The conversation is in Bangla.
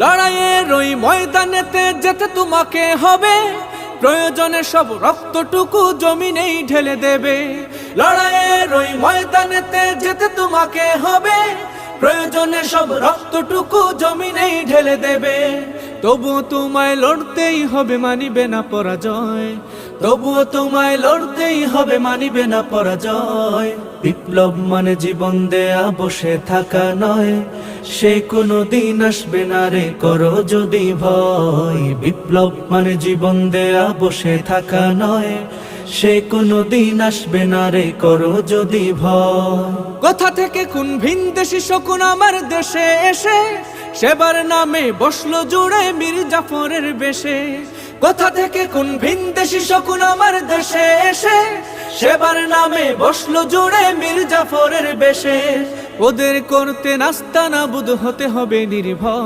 লড়াইয়ের ওই ময়দানেতে যেতে তোমাকে হবে, প্রয়োজনে সব রক্তটুকু জমিনেই ঢেলে দেবে। লড়াইয়ের ওই ময়দানেতে যেতে তোমাকে হবে, প্রয়োজনে সব রক্তটুকু জমিনেই ঢেলে দেবে। তবুও তোমায় লড়তেই হবে, মানিবে না পরাজয়। তবুও তোমায় লড়তেই হবে, মানিবে না পরাজয়। বিপ্লব মানে জীবন দেয়া বসে থাকা নয়, সে কোনো দিন আসবে না রে করো যদি ভয়। বিপ্লব মানে জীবন দেয়া বসে থাকা নয়, সে কোনো দিন আসবে না রে করো যদি ভয়। কোথা থেকে কোন ভিনদেশী শকুন আমার দেশে এসে সেবার নামে বসলো জুড়ে মীর জাফরের বেশে। কোথা থেকে কোন ভিনদেশী শকুন আমার দেশে এসে সেবার নামে বসলো জুড়ে মীর জাফরের বেশে। ওদের করতে নাস্তানাবুদ হতে হবে নির্ভয়।